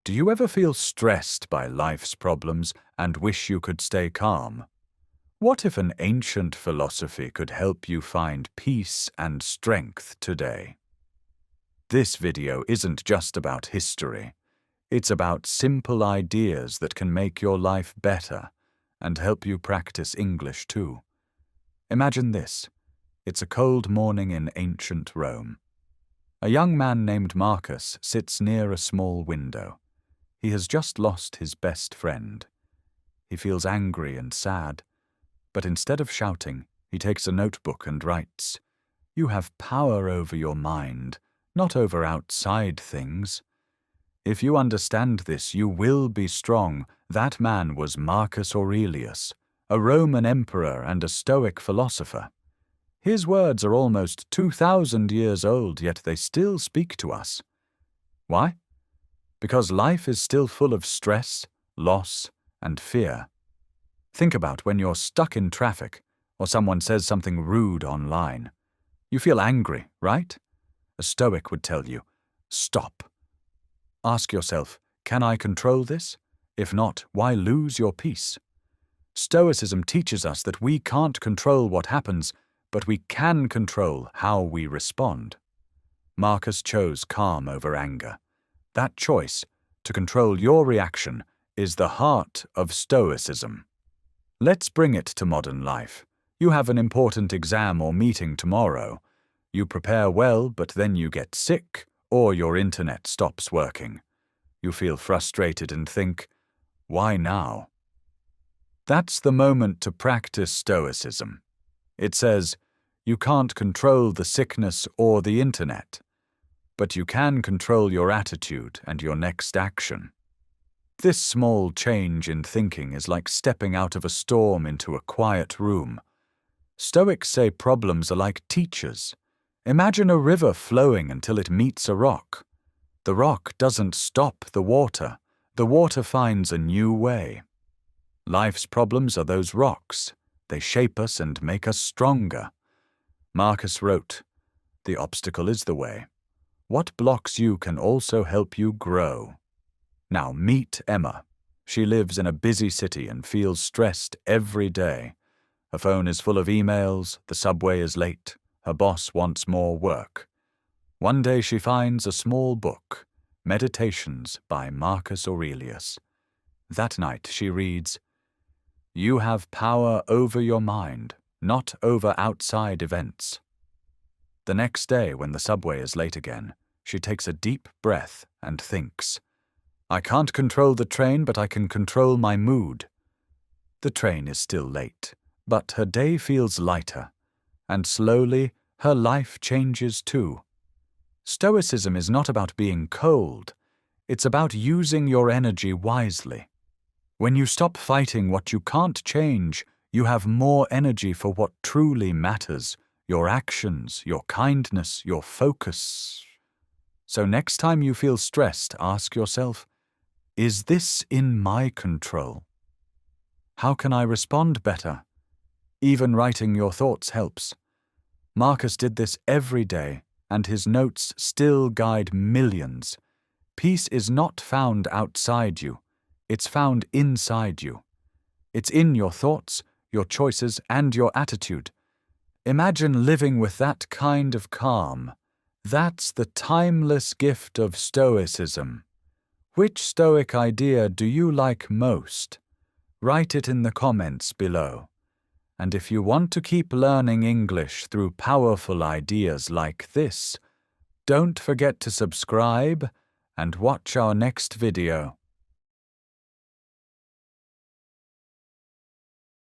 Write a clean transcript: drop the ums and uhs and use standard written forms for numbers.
Do you ever feel stressed by life's problems and wish you could stay calm? What if an ancient philosophy could help you find peace and strength today? This video isn't just about history. It's about simple ideas that can make your life better and help you practice English too. Imagine this. It's a cold morning in ancient Rome. A young man named Marcus sits near a small window. He has just lost his best friend. He feels angry and sad, but instead of shouting, he takes a notebook and writes, "You have power over your mind, not over outside things. If you understand this, you will be strong." That man was Marcus Aurelius, a Roman emperor and a Stoic philosopher. His words are almost 2,000 years old, yet they still speak to us. Why? Because life is still full of stress, loss, and fear. Think about when you're stuck in traffic or someone says something rude online. You feel angry, right? A Stoic would tell you, stop. Ask yourself, can I control this? If not, why lose your peace? Stoicism teaches us that we can't control what happens, but we can control how we respond. Marcus chose calm over anger. That choice, to control your reaction, is the heart of Stoicism. Let's bring it to modern life. You have an important exam or meeting tomorrow. You prepare well, but then you get sick, or your internet stops working. You feel frustrated and think, why now? That's the moment to practice Stoicism. It says, you can't control the sickness or the internet, but you can control your attitude and your next action. This small change in thinking is like stepping out of a storm into a quiet room. Stoics say problems are like teachers. Imagine a river flowing until it meets a rock. The rock doesn't stop the water finds a new way. Life's problems are those rocks. They shape us and make us stronger. Marcus wrote, "The obstacle is the way. What blocks you can also help you grow." Now meet Emma. She lives in a busy city and feels stressed every day. Her phone is full of emails, the subway is late, her boss wants more work. One day she finds a small book, Meditations by Marcus Aurelius. That night she reads, "You have power over your mind, not over outside events." The next day, when the subway is late again, she takes a deep breath and thinks, I can't control the train, but I can control my mood. The train is still late, but her day feels lighter, and slowly her life changes too. Stoicism is not about being cold, it's about using your energy wisely. When you stop fighting what you can't change, you have more energy for what truly matters, your actions, your kindness, your focus. So next time you feel stressed, ask yourself, is this in my control? How can I respond better? Even writing your thoughts helps. Marcus did this every day, and his notes still guide millions. Peace is not found outside you, it's found inside you. It's in your thoughts, your choices, and your attitude. Imagine living with that kind of calm. That's the timeless gift of Stoicism. Which Stoic idea do you like most? Write it in the comments below. And if you want to keep learning English through powerful ideas like this, don't forget to subscribe and watch our next video.